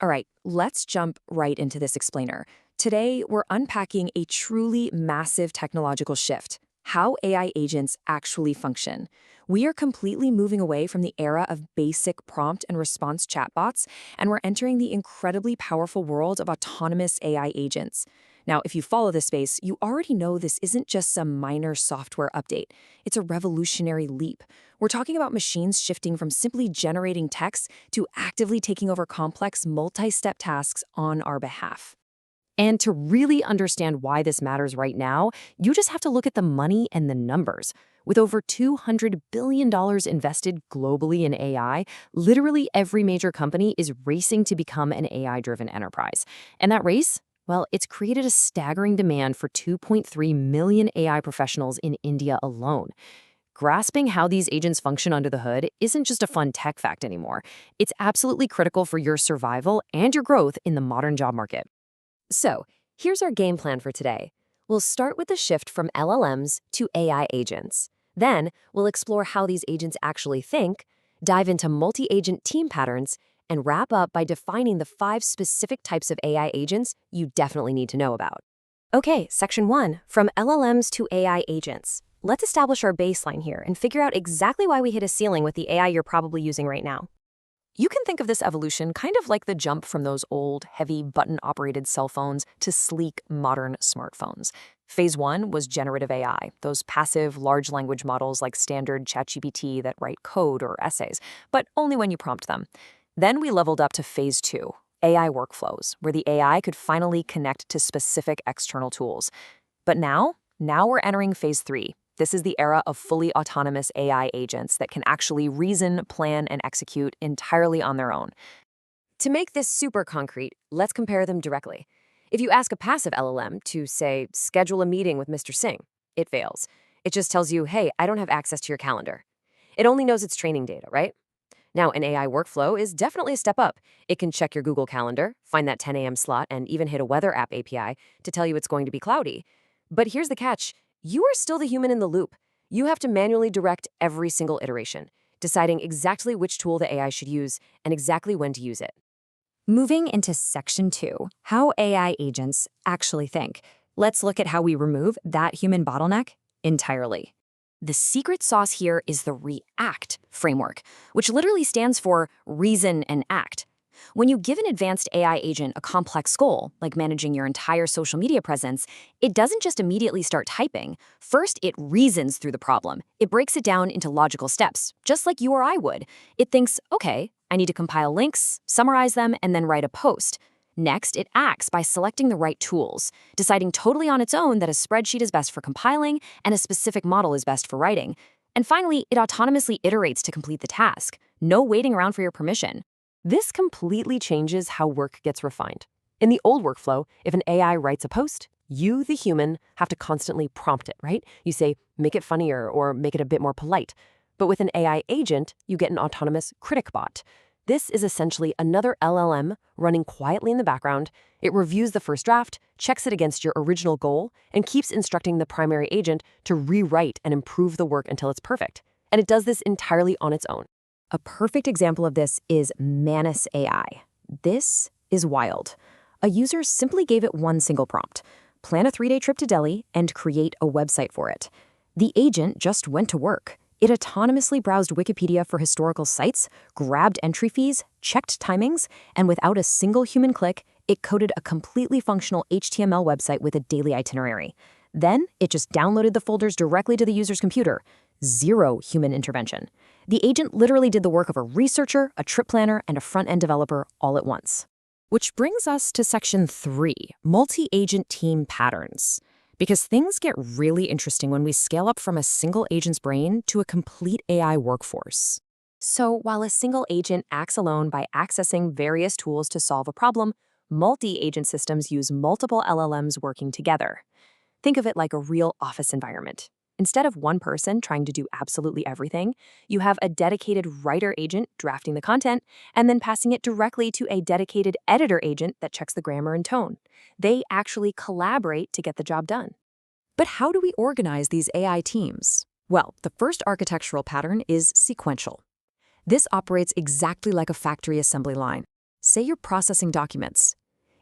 All right, let's jump right into this explainer. Today, we're unpacking a truly massive technological shift, how AI agents actually function. We are completely moving away from the era of basic prompt and response chatbots, and we're entering the incredibly powerful world of autonomous AI agents. Now, if you follow this space, you already know this isn't just some minor software update. It's a revolutionary leap. We're talking about machines shifting from simply generating text to actively taking over complex, multi-step tasks on our behalf. And to really understand why this matters right now, you just have to look at the money and the numbers. With over $200 billion invested globally in AI, literally every major company is racing to become an AI-driven enterprise. And that race? Well, it's created a staggering demand for 2.3 million AI professionals in India alone. Grasping how these agents function under the hood isn't just a fun tech fact anymore. It's absolutely critical for your survival and your growth in the modern job market. So, here's our game plan for today. We'll start with the shift from LLMs to AI agents. Then, we'll explore how these agents actually think, dive into multi-agent team patterns, and wrap up by defining the 5 specific types of AI agents you definitely need to know about. Okay, Section 1, from LLMs to AI agents. Let's establish our baseline here and figure out exactly why we hit a ceiling with the AI you're probably using right now. You can think of this evolution kind of like the jump from those old, heavy, button-operated cell phones to sleek, modern smartphones. Phase 1 was generative AI, those passive, large language models like standard ChatGPT that write code or essays, but only when you prompt them. Then we leveled up to Phase 2, AI workflows, where the AI could finally connect to specific external tools. But now we're entering Phase 3. This is the era of fully autonomous AI agents that can actually reason, plan, and execute entirely on their own. To make this super concrete, let's compare them directly. If you ask a passive LLM to, say, schedule a meeting with Mr. Singh, it fails. It just tells you, hey, I don't have access to your calendar. It only knows its training data, right? Now, an AI workflow is definitely a step up. It can check your Google Calendar, find that 10 a.m. slot, and even hit a weather app API to tell you it's going to be cloudy. But here's the catch. You are still the human in the loop. You have to manually direct every single iteration, deciding exactly which tool the AI should use and exactly when to use it. Moving into Section 2, how AI agents actually think. Let's look at how we remove that human bottleneck entirely. The secret sauce here is the ReAct framework, which literally stands for reason and act. When you give an advanced AI agent a complex goal, like managing your entire social media presence, it doesn't just immediately start typing. First, it reasons through the problem. It breaks it down into logical steps, just like you or I would. It thinks, okay, I need to compile links, summarize them, and then write a post. Next, it acts by selecting the right tools, deciding totally on its own that a spreadsheet is best for compiling and a specific model is best for writing. And finally, it autonomously iterates to complete the task. No waiting around for your permission. This completely changes how work gets refined. In the old workflow, if an AI writes a post, you, the human, have to constantly prompt it, right? You say, make it funnier or make it a bit more polite. But with an AI agent, you get an autonomous critic bot. This is essentially another LLM running quietly in the background. It reviews the first draft, checks it against your original goal, and keeps instructing the primary agent to rewrite and improve the work until it's perfect. And it does this entirely on its own. A perfect example of this is Manus AI. This is wild. A user simply gave it one single prompt: plan a 3-day trip to Delhi and create a website for it. The agent just went to work. It autonomously browsed Wikipedia for historical sites, grabbed entry fees, checked timings, and without a single human click, it coded a completely functional HTML website with a daily itinerary. Then, it just downloaded the folders directly to the user's computer. Zero human intervention. The agent literally did the work of a researcher, a trip planner, and a front-end developer all at once. Which brings us to Section 3, multi-agent team patterns. Because things get really interesting when we scale up from a single agent's brain to a complete AI workforce. So while a single agent acts alone by accessing various tools to solve a problem, multi-agent systems use multiple LLMs working together. Think of it like a real office environment. Instead of one person trying to do absolutely everything, you have a dedicated writer agent drafting the content and then passing it directly to a dedicated editor agent that checks the grammar and tone. They actually collaborate to get the job done. But how do we organize these AI teams? Well, the first architectural pattern is sequential. This operates exactly like a factory assembly line. Say you're processing documents.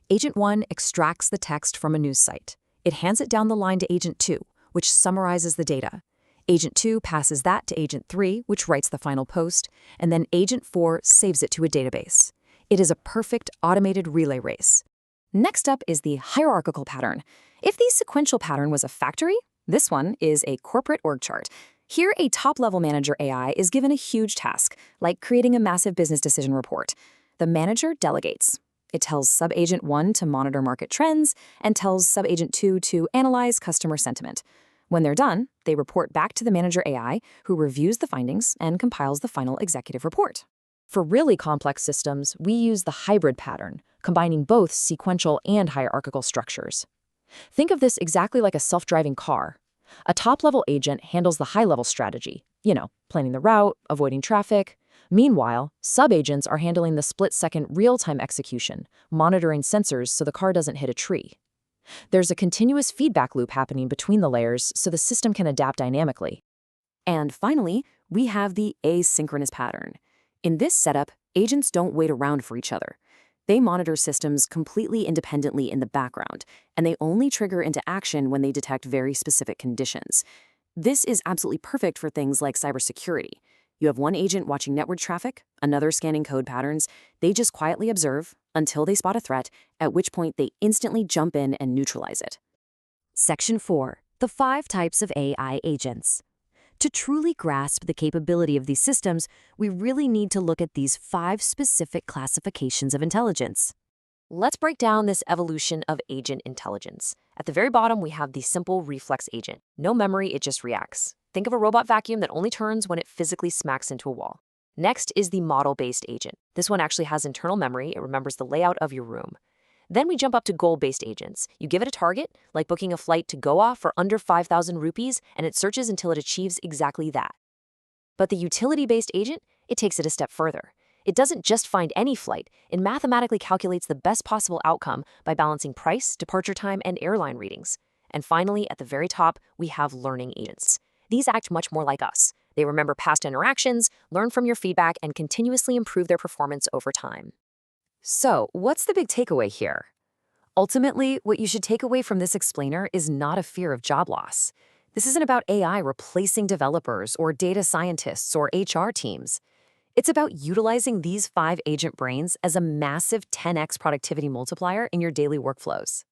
Agent 1 extracts the text from a news site. It hands it down the line to Agent 2, which summarizes the data. Agent 2 passes that to Agent 3, which writes the final post, and then Agent 4 saves it to a database. It is a perfect automated relay race. Next up is the hierarchical pattern. If the sequential pattern was a factory, this one is a corporate org chart. Here, a top-level manager AI is given a huge task, like creating a massive business decision report. The manager delegates. It tells Sub-Agent 1 to monitor market trends and tells Sub-Agent 2 to analyze customer sentiment. When they're done, they report back to the manager AI, who reviews the findings and compiles the final executive report. For really complex systems, we use the hybrid pattern, combining both sequential and hierarchical structures. Think of this exactly like a self-driving car. A top-level agent handles the high-level strategy, planning the route, avoiding traffic. Meanwhile, sub-agents are handling the split-second real-time execution, monitoring sensors so the car doesn't hit a tree. There's a continuous feedback loop happening between the layers so the system can adapt dynamically. And finally, we have the asynchronous pattern. In this setup, agents don't wait around for each other. They monitor systems completely independently in the background, and they only trigger into action when they detect very specific conditions. This is absolutely perfect for things like cybersecurity. You have one agent watching network traffic, another scanning code patterns. They just quietly observe until they spot a threat, at which point they instantly jump in and neutralize it. Section 4. The 5 types of AI agents. To truly grasp the capability of these systems, we really need to look at these 5 specific classifications of intelligence. Let's break down this evolution of agent intelligence. At the very bottom, we have the simple reflex agent. No memory, it just reacts. Think of a robot vacuum that only turns when it physically smacks into a wall. Next is the model-based agent. This one actually has internal memory. It remembers the layout of your room. Then we jump up to goal-based agents. You give it a target, like booking a flight to Goa for under 5,000 rupees, and it searches until it achieves exactly that. But the utility-based agent, it takes it a step further. It doesn't just find any flight. It mathematically calculates the best possible outcome by balancing price, departure time, and airline readings. And finally, at the very top, we have learning agents. These act much more like us. They remember past interactions, learn from your feedback, and continuously improve their performance over time. So, what's the big takeaway here? Ultimately, what you should take away from this explainer is not a fear of job loss. This isn't about AI replacing developers or data scientists or HR teams. It's about utilizing these 5 agent brains as a massive 10x productivity multiplier in your daily workflows.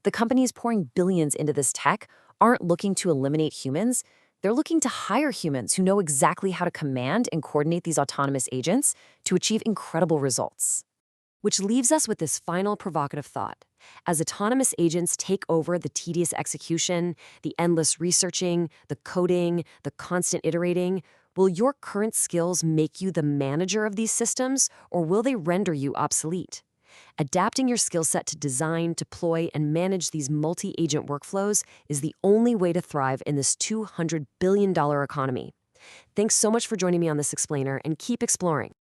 The companies pouring billions into this tech aren't looking to eliminate humans. They're looking to hire humans who know exactly how to command and coordinate these autonomous agents to achieve incredible results. Which leaves us with this final provocative thought. As autonomous agents take over the tedious execution, the endless researching, the coding, the constant iterating, will your current skills make you the manager of these systems, or will they render you obsolete? Adapting your skill set to design, deploy, and manage these multi-agent workflows is the only way to thrive in this $200 billion economy. Thanks so much for joining me on this explainer, and keep exploring.